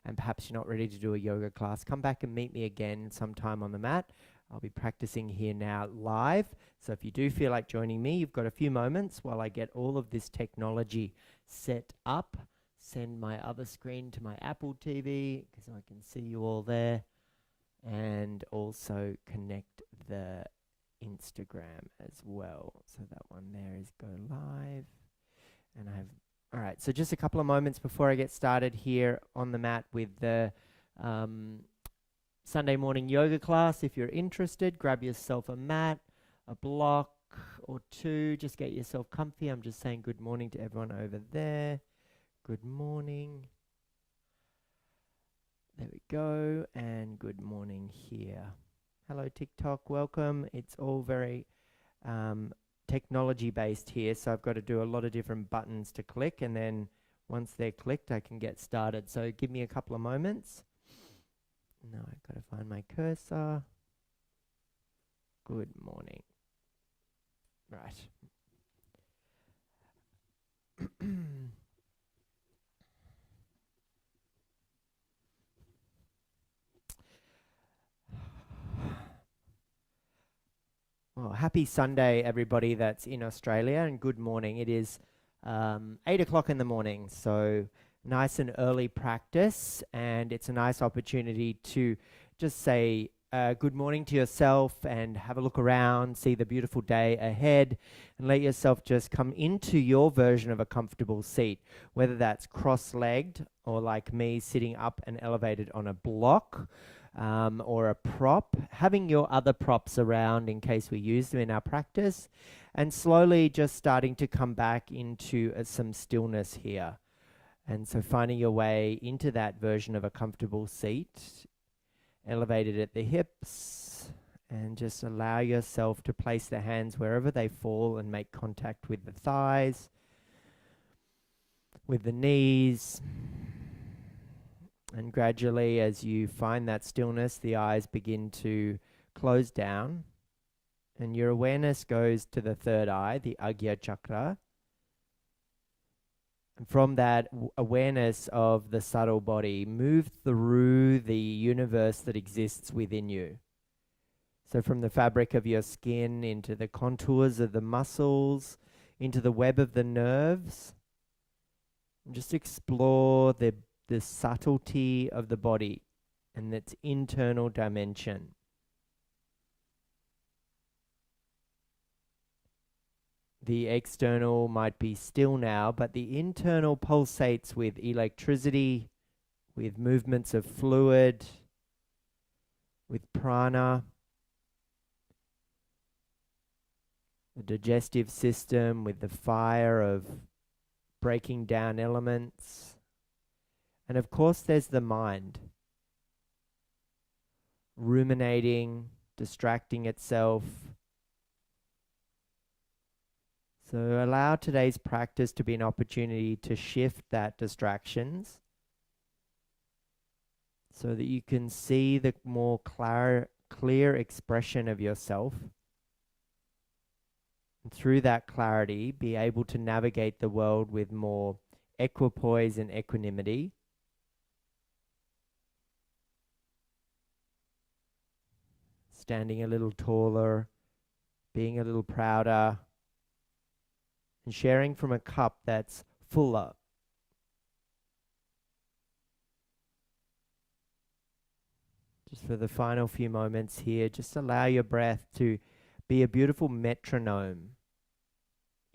and perhaps you're not ready to do a yoga class, come back and meet me again sometime on the mat. I'll be practicing here now live. So if you do feel like joining me, you've got a few moments while I get all of this technology set up. Send my other screen to my Apple TV because I can see you all there. And also connect the Instagram as well. So that one there is go live. And all right, so just a couple of moments before I get started here on the mat with the Sunday morning yoga class. If you're interested, grab yourself a mat, a block or two. Just get yourself comfy. I'm just saying good morning to everyone over there. Good morning. There we go. And good morning here. Hello, TikTok. Welcome. It's all very technology based here. So I've got to do a lot of different buttons to click. And then once they're clicked, I can get started. So give me a couple of moments. Now I've got to find my cursor. Good morning. Right. Well, happy Sunday, everybody that's in Australia, and good morning. It is 8 o'clock in the morning, so nice and early practice, and it's a nice opportunity to just say good morning to yourself and have a look around, see the beautiful day ahead, and let yourself just come into your version of a comfortable seat, whether that's cross-legged or like me sitting up and elevated on a block. Or a prop, having your other props around in case we use them in our practice, and slowly just starting to come back into some stillness here. And so finding your way into that version of a comfortable seat, elevated at the hips, and just allow yourself to place the hands wherever they fall and make contact with the thighs, with the knees. And gradually, as you find that stillness, the eyes begin to close down, and your awareness goes to the third eye, the Agya chakra. And from that awareness of the subtle body, move through the universe that exists within you. So from the fabric of your skin into the contours of the muscles, into the web of the nerves, and just explore the subtlety of the body and its internal dimension. The external might be still now, but the internal pulsates with electricity, with movements of fluid, with prana. The digestive system with the fire of breaking down elements. And of course, there's the mind, ruminating, distracting itself. So allow today's practice to be an opportunity to shift that distractions so that you can see the more clear expression of yourself. And through that clarity, be able to navigate the world with more equipoise and equanimity. Standing a little taller, being a little prouder, and sharing from a cup that's fuller. Just for the final few moments here, just allow your breath to be a beautiful metronome,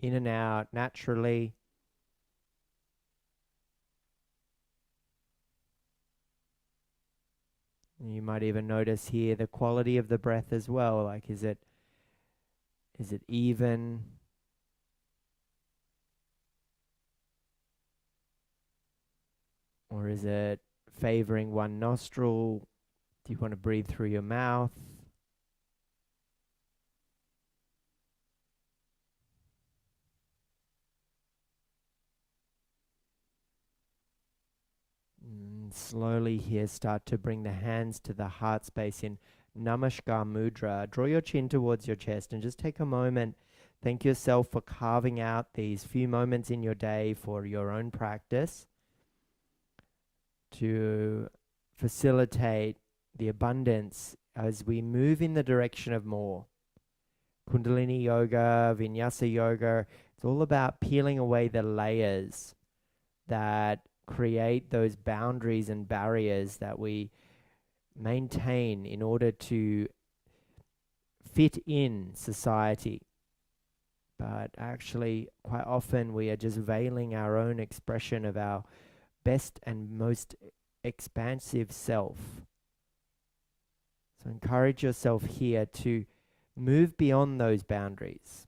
in and out naturally. You might even notice here the quality of the breath as well. Like, is it even? Or is it favoring one nostril? Do you want to breathe through your mouth? Slowly here start to bring the hands to the heart space in Namaskar Mudra. Draw your chin towards your chest and just take a moment. Thank yourself for carving out these few moments in your day for your own practice to facilitate the abundance as we move in the direction of more. Kundalini yoga, vinyasa yoga, it's all about peeling away the layers that create those boundaries and barriers that we maintain in order to fit in society. But actually, quite often we are just veiling our own expression of our best and most expansive self. So encourage yourself here to move beyond those boundaries,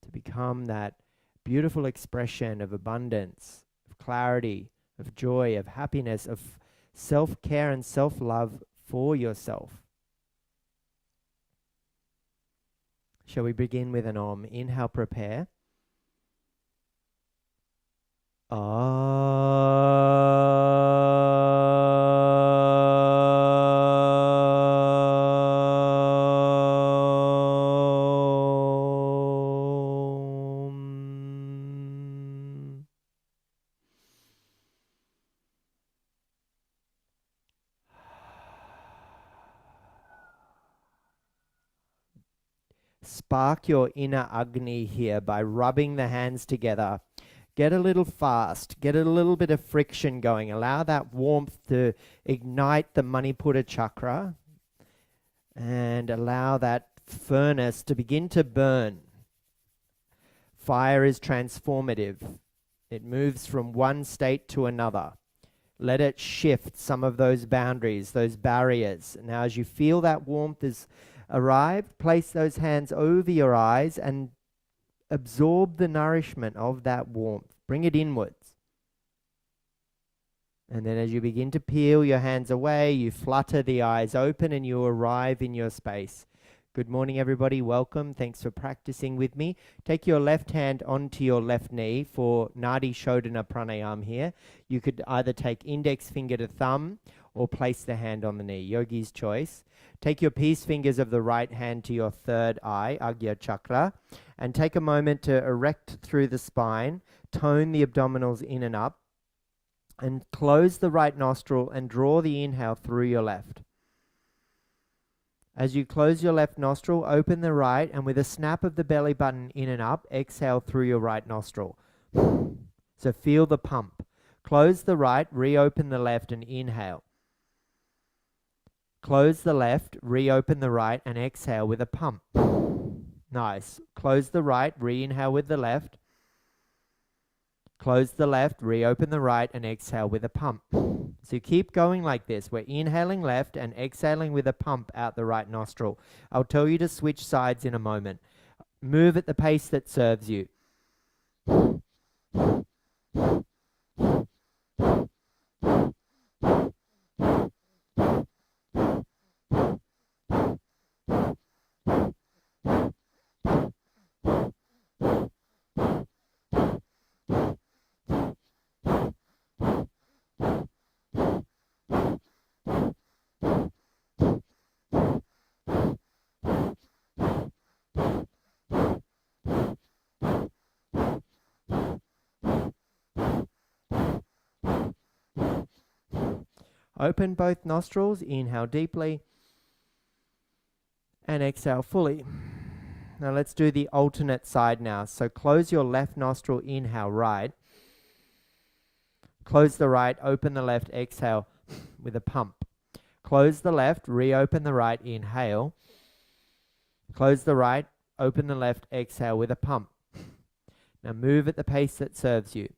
to become that beautiful expression of abundance, of clarity, of joy, of happiness, of self-care and self-love for yourself. Shall we begin with an Om? Inhale, prepare. Spark your inner Agni here by rubbing the hands together. Get a little fast, get a little bit of friction going. Allow that warmth to ignite the Manipura chakra and allow that furnace to begin to burn. Fire is transformative. It moves from one state to another. Let it shift some of those boundaries, those barriers. Now, as you feel that warmth is arrived, place those hands over your eyes and absorb the nourishment of that warmth. Bring it inwards. And then as you begin to peel your hands away, you flutter the eyes open and you arrive in your space. Good morning, everybody. Welcome. Thanks for practicing with me. Take your left hand onto your left knee for Yin-Like Shoulder Pranayama here. You could either take index finger to thumb or place the hand on the knee. Yogi's choice. Take your peace fingers of the right hand to your third eye, Agya Chakra, and take a moment to erect through the spine, tone the abdominals in and up, and close the right nostril and draw the inhale through your left. As you close your left nostril, open the right, and with a snap of the belly button in and up, exhale through your right nostril. So feel the pump. Close the right, reopen the left, and inhale. Close the left, reopen the right, and exhale with a pump. Nice. Close the right, re-inhale with the left. Close the left, reopen the right, and exhale with a pump. So keep going like this. We're inhaling left and exhaling with a pump out the right nostril. I'll tell you to switch sides in a moment. Move at the pace that serves you. Open both nostrils, inhale deeply, and exhale fully. Now let's do the alternate side now. So close your left nostril, inhale right. Close the right, open the left, exhale with a pump. Close the left, reopen the right, inhale. Close the right, open the left, exhale with a pump. Now move at the pace that serves you.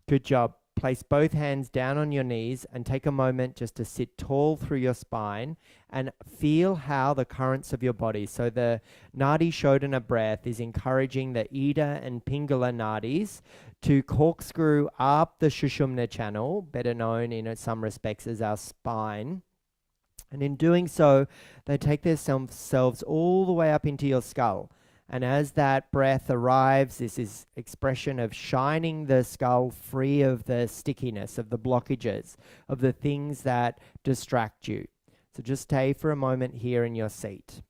Good job. Place both hands down on your knees and take a moment just to sit tall through your spine and feel how the currents of your body. So the Nadi Shodhana breath is encouraging the Ida and Pingala nadis to corkscrew up the Sushumna channel, better known in some respects as our spine. And in doing so, they take themselves all the way up into your skull. And as that breath arrives, this is expression of shining the skull free of the stickiness, of the blockages, of the things that distract you. So just stay for a moment here in your seat.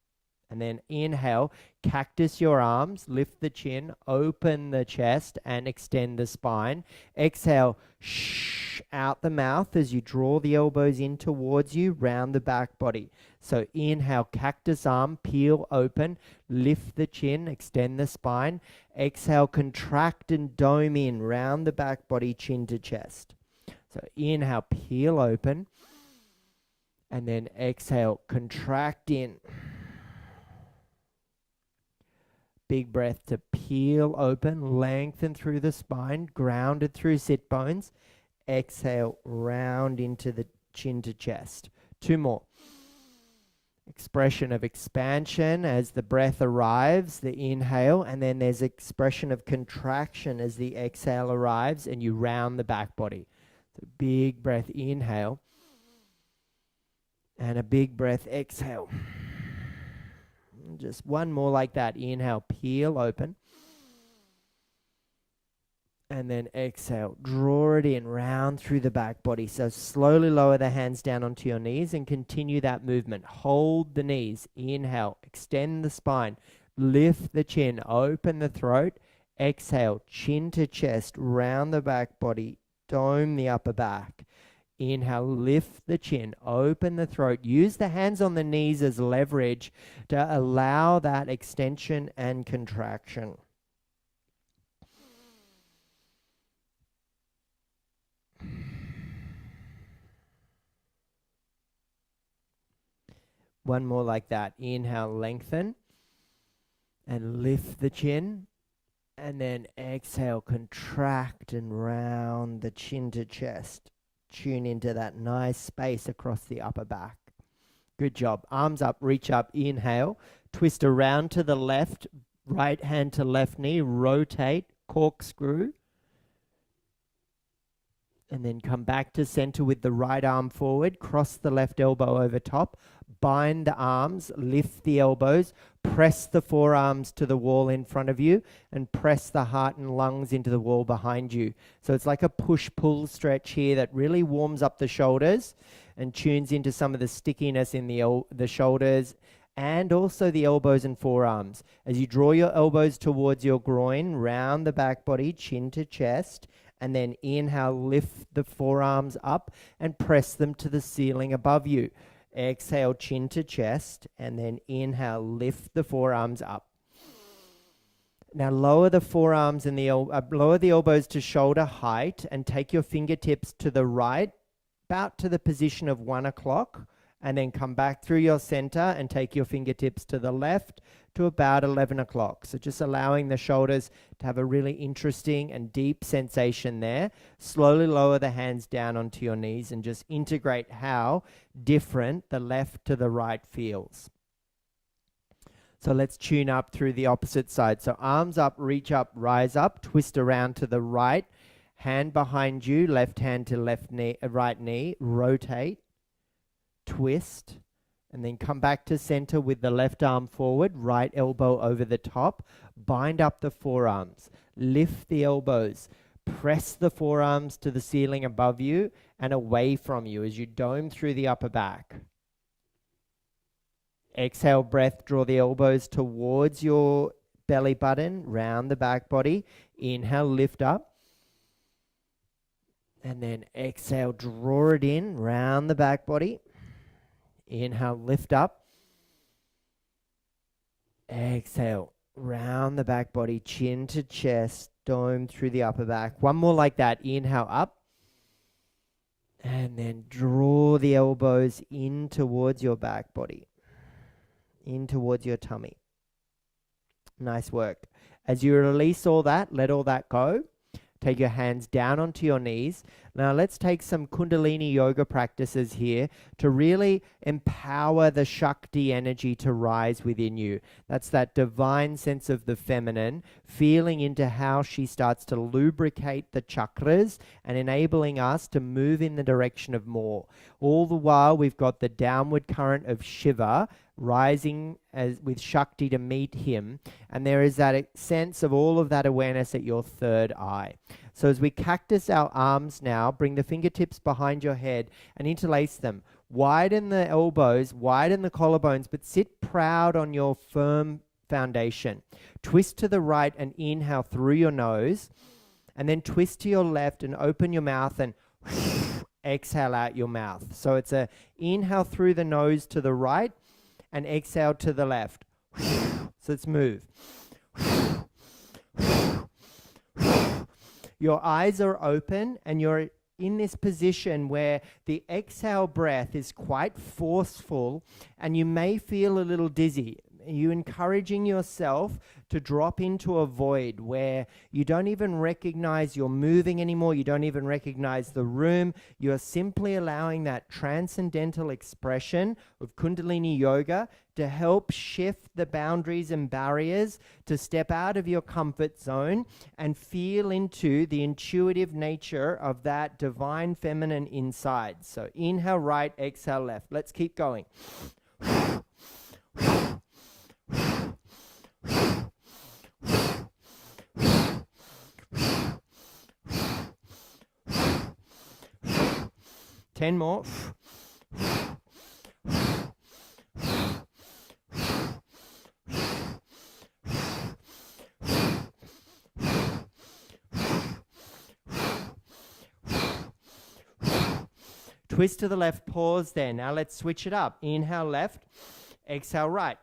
And then inhale, cactus your arms, lift the chin, open the chest, and extend the spine. Exhale, shh, out the mouth as you draw the elbows in towards you, round the back body. So inhale, cactus arm, peel open, lift the chin, extend the spine. Exhale, contract and dome in, round the back body, chin to chest. So inhale, peel open, and then exhale, contract in. Big breath to peel open, lengthen through the spine, grounded through sit bones. Exhale, round into the chin to chest. 2 more. Expression of expansion as the breath arrives, the inhale, and then there's expression of contraction as the exhale arrives and you round the back body. So big breath, inhale, and a big breath, exhale. Just 1 more like that. Inhale, peel open. And then exhale, draw it in, round through the back body. So slowly lower the hands down onto your knees and continue that movement. Hold the knees. Inhale, extend the spine, lift the chin, open the throat. Exhale, chin to chest, round the back body, dome the upper back. Inhale, lift the chin, open the throat. Use the hands on the knees as leverage to allow that extension and contraction. One more like that. Inhale, lengthen and lift the chin. And then exhale, contract and round the chin to chest. Tune into that nice space across the upper back. Good job. Arms up, reach up, inhale. Twist around to the left, right hand to left knee, rotate, corkscrew. And then come back to center with the right arm forward, cross the left elbow over top, bind the arms, lift the elbows, press the forearms to the wall in front of you, and press the heart and lungs into the wall behind you. So it's like a push-pull stretch here that really warms up the shoulders and tunes into some of the stickiness in the shoulders and also the elbows and forearms. As you draw your elbows towards your groin, round the back body, chin to chest, and then inhale, lift the forearms up and press them to the ceiling above you. Exhale, chin to chest, and then inhale, lift the forearms up. Now lower the forearms and lower the elbows to shoulder height and take your fingertips to the right, about to the position of 1 o'clock, and then come back through your center and take your fingertips to the left to about 11 o'clock. So just allowing the shoulders to have a really interesting and deep sensation there. Slowly lower the hands down onto your knees and just integrate how different the left to the right feels. So let's tune up through the opposite side. So arms up, reach up, rise up, twist around to the right, hand behind you, left hand to left knee, right knee, rotate, twist, and then come back to center with the left arm forward, right elbow over the top, bind up the forearms, lift the elbows, press the forearms to the ceiling above you and away from you as you dome through the upper back. Exhale, breath, draw the elbows towards your belly button, round the back body. Inhale, lift up. And then exhale, draw it in, round the back body. Inhale, lift up. Exhale, round the back body, chin to chest, dome through the upper back. One more like that. Inhale, up. And then draw the elbows in towards your back body, in towards your tummy. Nice work. As you release all that, let all that go. Take your hands down onto your knees. Now let's take some Kundalini yoga practices here to really empower the Shakti energy to rise within you. That's that divine sense of the feminine, feeling into how she starts to lubricate the chakras and enabling us to move in the direction of more. All the while, we've got the downward current of Shiva rising as with Shakti to meet him, and there is that sense of all of that awareness at your third eye. So as we cactus our arms now, bring the fingertips behind your head and interlace them. Widen the elbows, widen the collarbones, but sit proud on your firm foundation. Twist to the right and inhale through your nose, and then twist to your left and open your mouth and exhale out your mouth. So it's a inhale through the nose to the right and exhale to the left. So let's move. Your eyes are open and you're in this position where the exhale breath is quite forceful and you may feel a little dizzy. You're encouraging yourself to drop into a void where you don't even recognize you're moving anymore. You don't even recognize the room. You're simply allowing that transcendental expression of Kundalini yoga to help shift the boundaries and barriers, to step out of your comfort zone and feel into the intuitive nature of that divine feminine inside. So inhale right, exhale left. Let's keep going. 10 more. Twist to the left, pause there. Now let's switch it up. Inhale left, exhale right.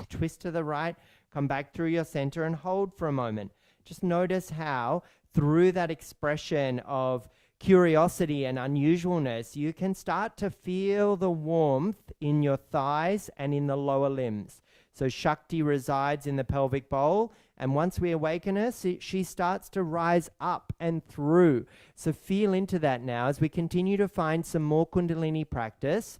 Twist to the right, come back through your center and hold for a moment. Just notice how through that expression of curiosity and unusualness, you can start to feel the warmth in your thighs and in the lower limbs. So Shakti resides in the pelvic bowl, and once we awaken her, she starts to rise up and through. So feel into that now as we continue to find some more Kundalini practice.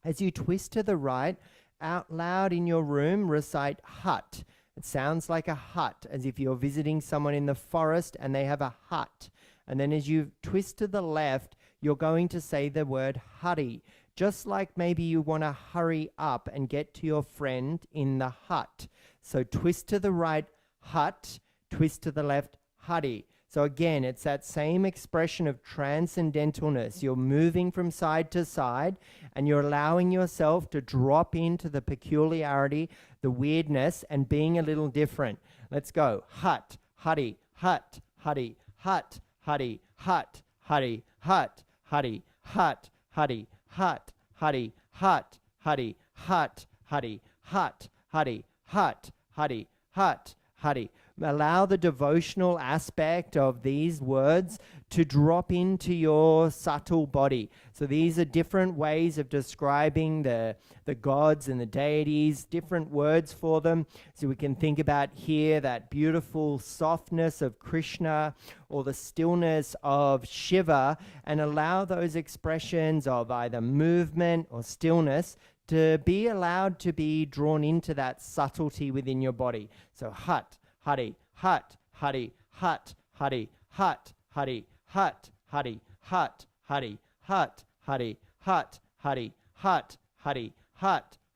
As you twist to the right, out loud in your room, recite hut. It sounds like a hut, as if you're visiting someone in the forest and they have a hut. And then as you twist to the left, you're going to say the word hurry, just like maybe you want to hurry up and get to your friend in the hut. So twist to the right, hut, twist to the left, hurry. So again, it's that same expression of transcendentalness. You're moving from side to side and you're allowing yourself to drop into the peculiarity, the weirdness, and being a little different. Let's go. Hut, hurry, hut, hurry, hut, hurry, hut, hurry, hut, hurry, hut, hurry, hut, hurry, hut, hurry, hut, hurry, hut, hurry, hut, hurry, hut, hurry. Allow the devotional aspect of these words to drop into your subtle body. So these are different ways of describing the gods and the deities, different words for them. So we can think about here that beautiful softness of Krishna or the stillness of Shiva, and allow those expressions of either movement or stillness to be allowed to be drawn into that subtlety within your body. So hut, hurry, hut, hurry, hut, hurry, hut, hurry, hut, hurry, hut, hurry, hut, hurry, hut, hurry, hut, hurry, hut,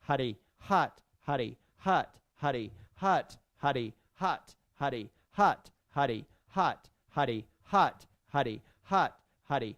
hurry, hut, hurry, hut, hurry, hut, hurry, hut, hurry, hut, hurry, hut, hurry, hut, hurry, hut, hurry,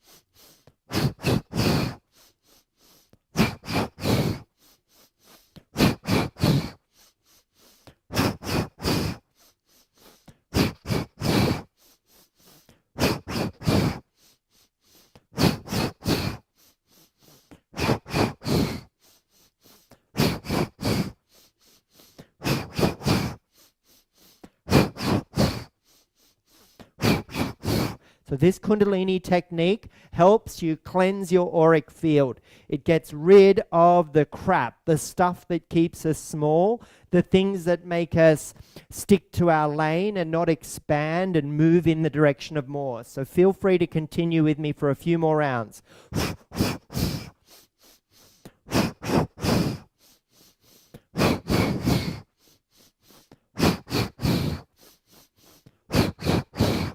So this Kundalini technique helps you cleanse your auric field. It gets rid of the crap, the stuff that keeps us small, the things that make us stick to our lane and not expand and move in the direction of more. So feel free to continue with me for a few more rounds.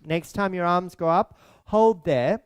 Next time your arms go up, hold there.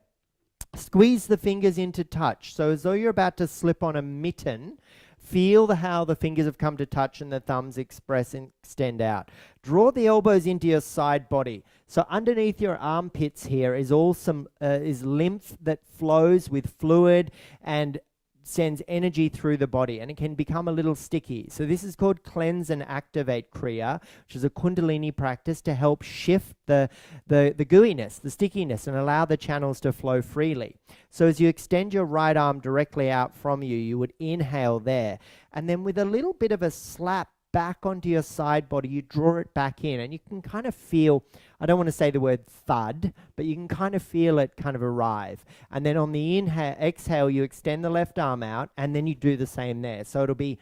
Squeeze the fingers into touch. So as though you're about to slip on a mitten, feel how the fingers have come to touch and the thumbs express and extend out. Draw the elbows into your side body. So underneath your armpits here is is lymph that flows with fluid and sends energy through the body, and it can become a little sticky. So this is called cleanse and activate kriya, which is a Kundalini practice to help shift the gooiness, the stickiness, and allow the channels to flow freely. So as you extend your right arm directly out from you, you would inhale there, and then with a little bit of a slap back onto your side body, you draw it back in, and you can kind of feel, I don't want to say the word thud, but you can kind of feel it kind of arrive. And then on the exhale, you extend the left arm out, and then you do the same there. So it'll be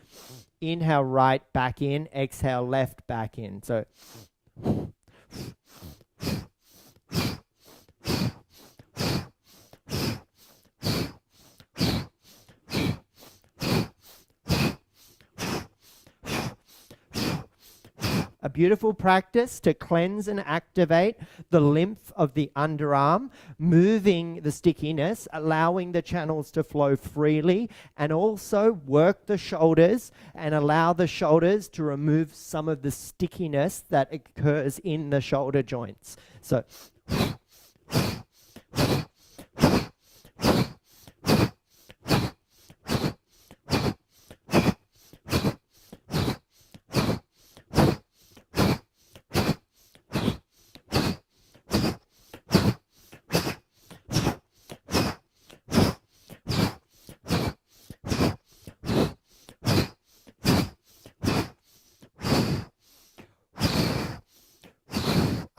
inhale right, back in, exhale left, back in. So a beautiful practice to cleanse and activate the lymph of the underarm, moving the stickiness, allowing the channels to flow freely, and also work the shoulders and allow the shoulders to remove some of the stickiness that occurs in the shoulder joints. So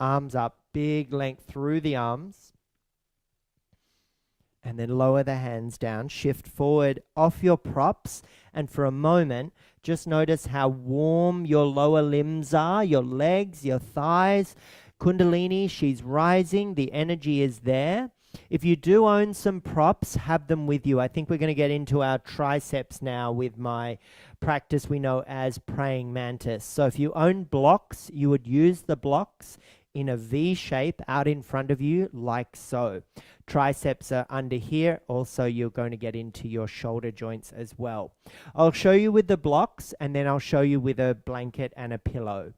arms up, big length through the arms, and then lower the hands down, shift forward off your props, and for a moment just notice how warm your lower limbs are, your legs, your thighs. Kundalini, she's rising, the energy is there. If you do own some props, have them with you. I think we're going to get into our triceps now with my practice we know as praying mantis. So if you own blocks, you would use the blocks in a V shape out in front of you, like so. Triceps are under here. Also, you're going to get into your shoulder joints as well. I'll show you with the blocks, and then I'll show you with a blanket and a pillow.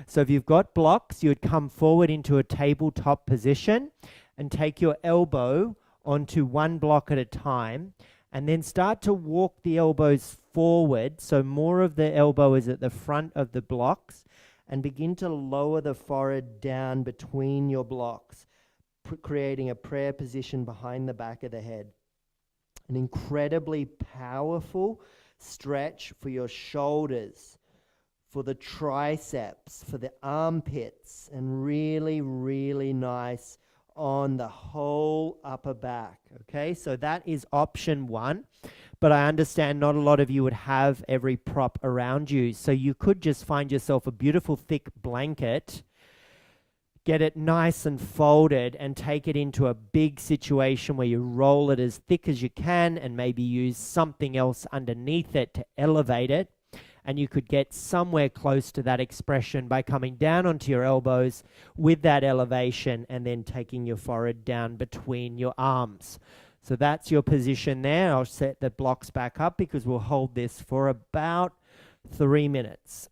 So if you've got blocks, you would come forward into a tabletop position and take your elbow onto one block at a time, and then start to walk the elbows forward, so more of the elbow is at the front of the blocks, and begin to lower the forehead down between your blocks, creating a prayer position behind the back of the head. An incredibly powerful stretch for your shoulders, for the triceps, for the armpits, and really, really nice on the whole upper back. Okay, so that is option one. But I understand not a lot of you would have every prop around you. So you could just find yourself a beautiful thick blanket, get it nice and folded, and take it into a big situation where you roll it as thick as you can and maybe use something else underneath it to elevate it. And you could get somewhere close to that expression by coming down onto your elbows with that elevation and then taking your forehead down between your arms. So that's your position there. I'll set the blocks back up because we'll hold this for about 3 minutes.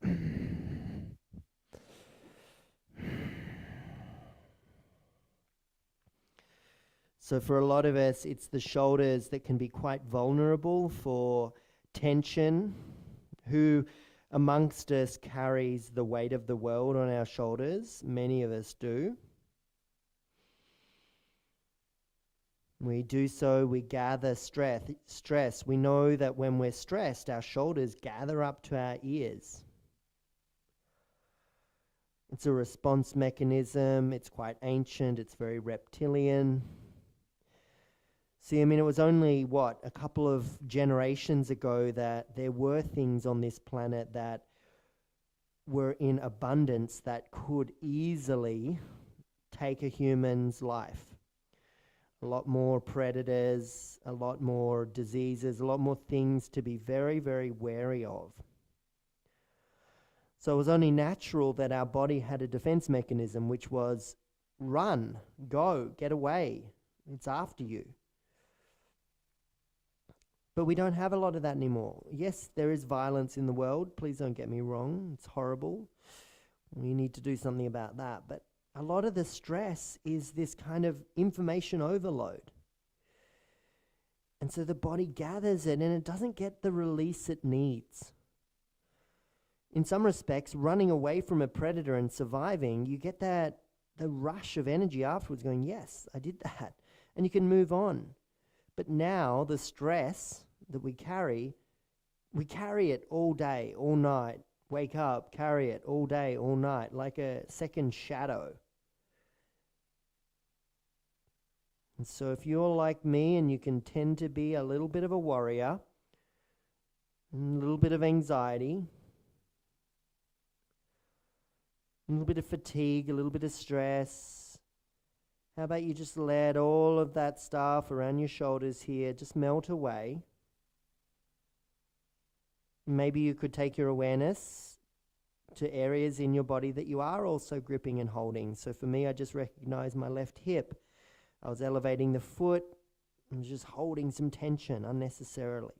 So for a lot of us, it's the shoulders that can be quite vulnerable for tension. Who amongst us carries the weight of the world on our shoulders? Many of us do. We do so, we gather stress. We know that when we're stressed, our shoulders gather up to our ears. It's a response mechanism. It's quite ancient. It's very reptilian. See, I mean, it was only, a couple of generations ago that there were things on this planet that were in abundance that could easily take a human's life. A lot more predators, a lot more diseases, a lot more things to be very, very wary of. So it was only natural that our body had a defense mechanism, which was run, go, get away. It's after you. But we don't have a lot of that anymore. Yes, there is violence in the world. Please don't get me wrong. It's horrible. We need to do something about that. But a lot of the stress is this kind of information overload. And so the body gathers it and it doesn't get the release it needs. In some respects, running away from a predator and surviving, you get the rush of energy afterwards going, yes, I did that. And you can move on. But now the stress that we carry it all day, all night. Wake up, carry it all day, all night, like a second shadow. And so if you're like me and you can tend to be a little bit of a worrier, a little bit of anxiety, a little bit of fatigue, a little bit of stress, how about you just let all of that stuff around your shoulders here just melt away? Maybe you could take your awareness to areas in your body that you are also gripping and holding. So for me, I just recognize my left hip. I was elevating the foot and just holding some tension unnecessarily.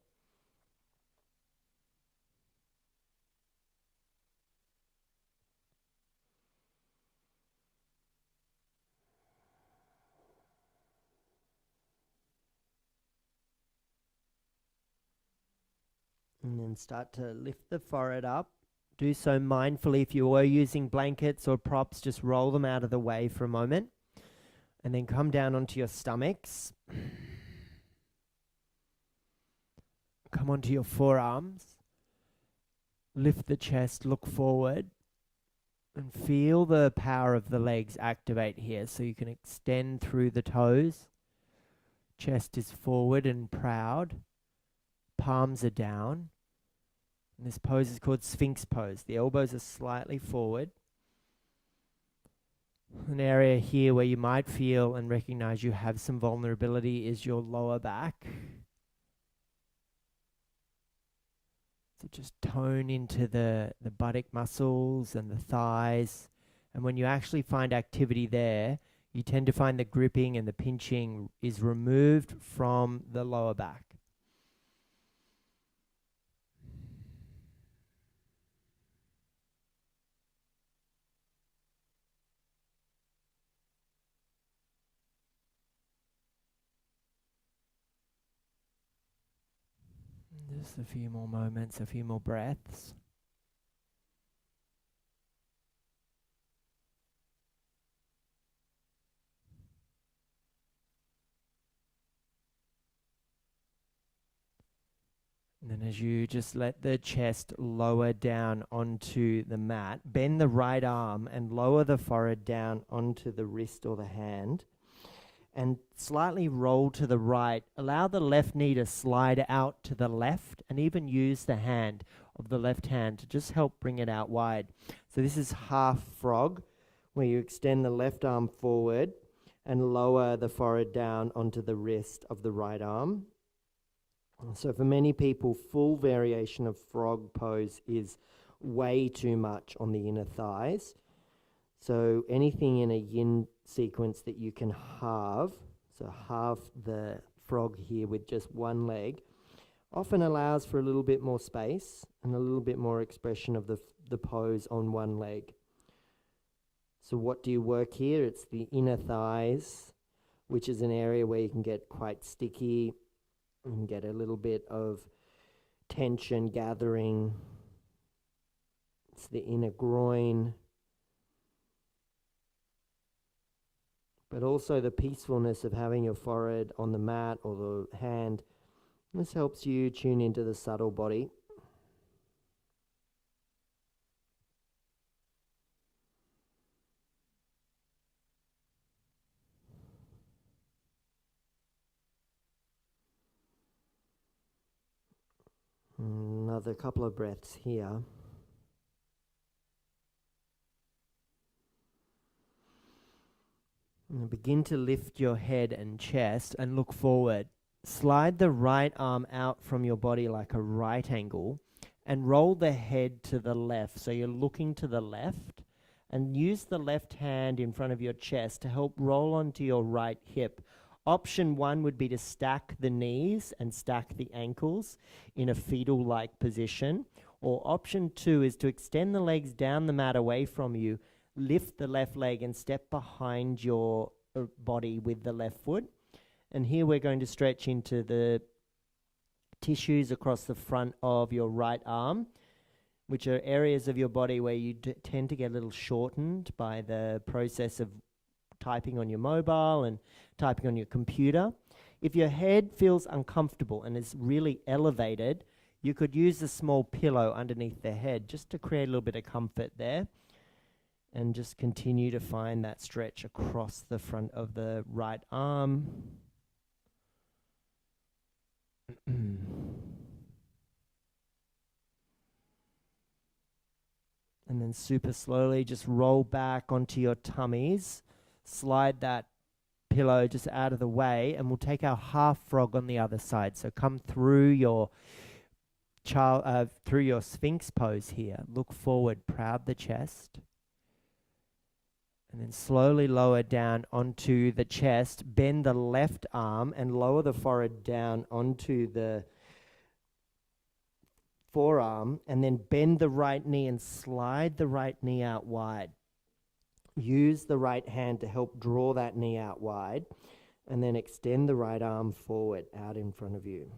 And then start to lift the forehead up. Do so mindfully. If you were using blankets or props, just roll them out of the way for a moment. And then come down onto your stomachs. Come onto your forearms. Lift the chest, look forward. And feel the power of the legs activate here. So you can extend through the toes. Chest is forward and proud. Palms are down. And this pose is called Sphinx pose. The elbows are slightly forward. An area here where you might feel and recognize you have some vulnerability is your lower back. So just tone into the buttock muscles and the thighs. And when you actually find activity there, you tend to find the gripping and the pinching is removed from the lower back. Just a few more moments, a few more breaths. And then as you just let the chest lower down onto the mat, bend the right arm and lower the forehead down onto the wrist or the hand. And slightly roll to the right. Allow the left knee to slide out to the left and even use the hand of the left hand to just help bring it out wide. So this is half frog, where you extend the left arm forward and lower the forehead down onto the wrist of the right arm. So for many people, full variation of frog pose is way too much on the inner thighs. So anything in a yin sequence that you can halve, so halve the frog here with just one leg, often allows for a little bit more space and a little bit more expression of the pose on one leg. So what do you work here? It's the inner thighs, which is an area where you can get quite sticky and get a little bit of tension gathering. It's the inner groin, but also the peacefulness of having your forehead on the mat or the hand. This helps you tune into the subtle body. another couple of breaths here. And begin to lift your head and chest and look forward. Slide the right arm out from your body like a right angle and roll the head to the left. So you're looking to the left, and use the left hand in front of your chest to help roll onto your right hip. Option 1 would be to stack the knees and stack the ankles in a fetal-like position. Or option 2 is to extend the legs down the mat away from you, lift the left leg and step behind your body with the left foot. And here we're going to stretch into the tissues across the front of your right arm, which are areas of your body where you tend to get a little shortened by the process of typing on your mobile and typing on your computer. If your head feels uncomfortable and is really elevated, you could use a small pillow underneath the head just to create a little bit of comfort there. And just continue to find that stretch across the front of the right arm. And then super slowly just roll back onto your tummies. Slide that pillow just out of the way, and we'll take our half frog on the other side. So come through your through your Sphinx pose here. Look forward, proud the chest. And then slowly lower down onto the chest. Bend the left arm and lower the forehead down onto the forearm. And then bend the right knee and slide the right knee out wide. Use the right hand to help draw that knee out wide. And then extend the right arm forward out in front of you.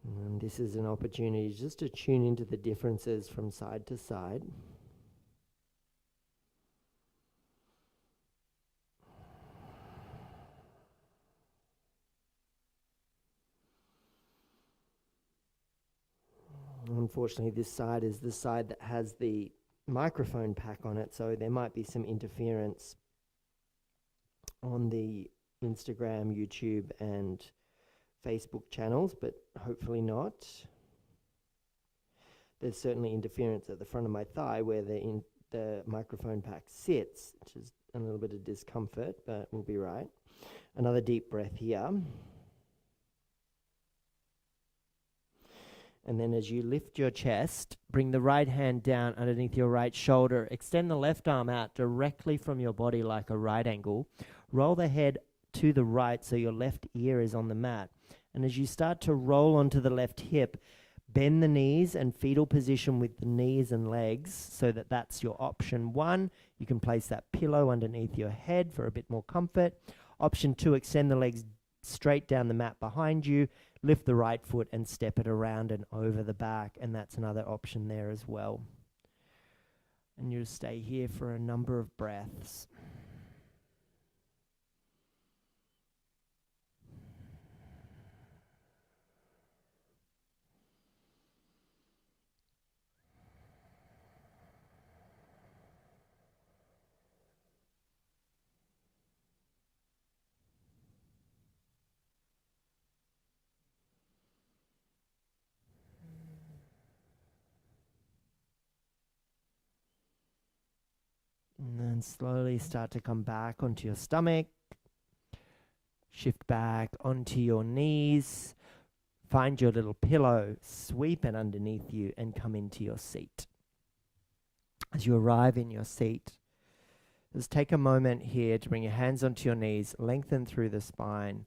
And this is an opportunity just to tune into the differences from side to side. Unfortunately, this side is the side that has the microphone pack on it, so there might be some interference on the Instagram, YouTube, and Facebook channels, but hopefully not. There's certainly interference at the front of my thigh where the microphone pack sits, which is a little bit of discomfort, but we'll be right. Another deep breath here. And then as you lift your chest, bring the right hand down underneath your right shoulder. Extend the left arm out directly from your body like a right angle. Roll the head to the right so your left ear is on the mat. And as you start to roll onto the left hip, bend the knees and fetal position with the knees and legs so that that's your option 1. You can place that pillow underneath your head for a bit more comfort. Option 2, extend the legs straight down the mat behind you, lift the right foot and step it around and over the back. And that's another option there as well. And you'll stay here for a number of breaths. And then slowly start to come back onto your stomach. Shift back onto your knees. Find your little pillow, sweep it underneath you, and come into your seat. As you arrive in your seat, just take a moment here to bring your hands onto your knees, lengthen through the spine.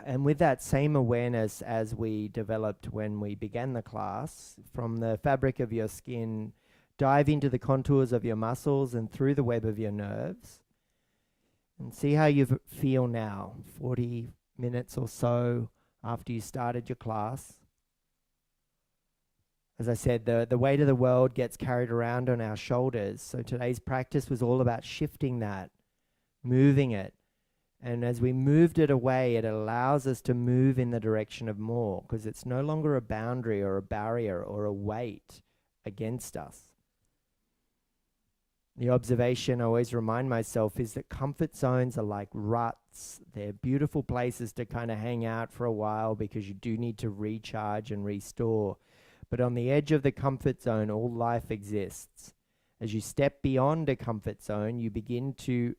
And with that same awareness as we developed when we began the class, from the fabric of your skin, dive into the contours of your muscles and through the web of your nerves. And see how you feel now, 40 minutes or so after you started your class. As I said, the weight of the world gets carried around on our shoulders. So today's practice was all about shifting that, moving it. And as we moved it away, it allows us to move in the direction of more, because it's no longer a boundary or a barrier or a weight against us. The observation I always remind myself is that comfort zones are like ruts. They're beautiful places to kind of hang out for a while because you do need to recharge and restore. But on the edge of the comfort zone, all life exists. As you step beyond a comfort zone, you begin to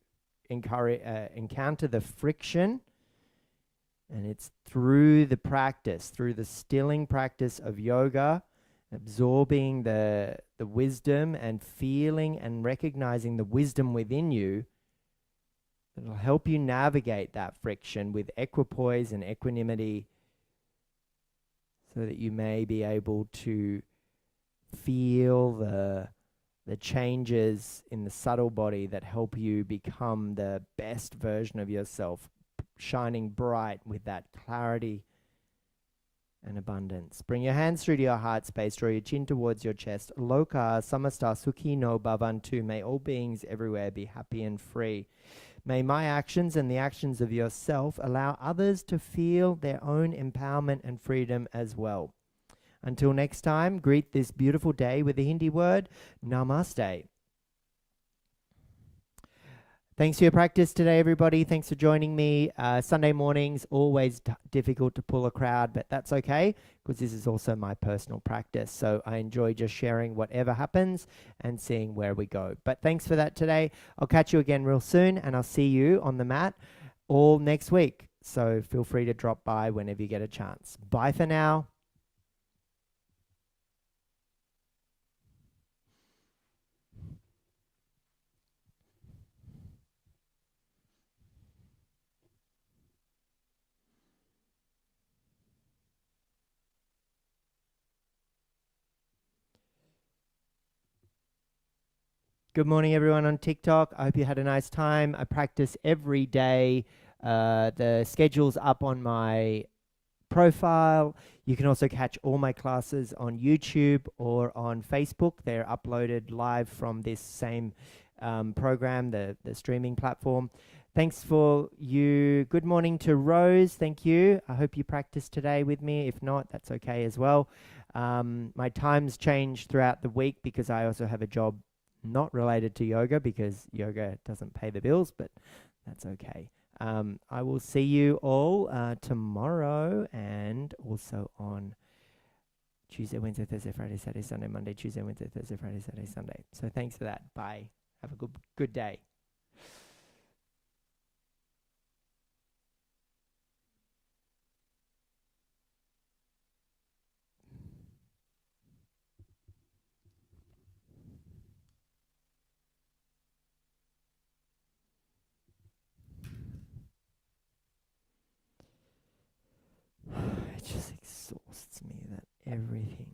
encounter the friction, and it's through the practice, through the stilling practice of yoga, absorbing the wisdom and feeling and recognizing the wisdom within you, it'll help you navigate that friction with equipoise and equanimity so that you may be able to feel the changes in the subtle body that help you become the best version of yourself, shining bright with that clarity and abundance. Bring your hands through to your heart space. Draw your chin towards your chest. Loka samasta sukhi no bhavantu. May all beings everywhere be happy and free. May my actions and the actions of yourself allow others to feel their own empowerment and freedom as well. Until next time, greet this beautiful day with the Hindi word Namaste. Thanks for your practice today, everybody. Thanks for joining me. Sunday mornings, always difficult to pull a crowd, but that's okay because this is also my personal practice. So I enjoy just sharing whatever happens and seeing where we go. But thanks for that today. I'll catch you again real soon, and I'll see you on the mat all next week. So feel free to drop by whenever you get a chance. Bye for now. Good morning, everyone on TikTok. I hope you had a nice time. I practice every day. The schedule's up on my profile. You can also catch all my classes on YouTube or on Facebook. They're uploaded live from this same program, the streaming platform. Thanks for you. Good morning to Rose. Thank you. I hope you practiced today with me. If not, that's okay as well. My times change throughout the week because I also have a job not related to yoga because yoga doesn't pay the bills, but that's okay. I will see you all tomorrow and also on Tuesday, Wednesday, Thursday, Friday, Saturday, Sunday, Monday, Tuesday, Wednesday, Thursday, Friday, Saturday, Sunday. So thanks for that. Bye. Have a good day. It just exhausts me that everything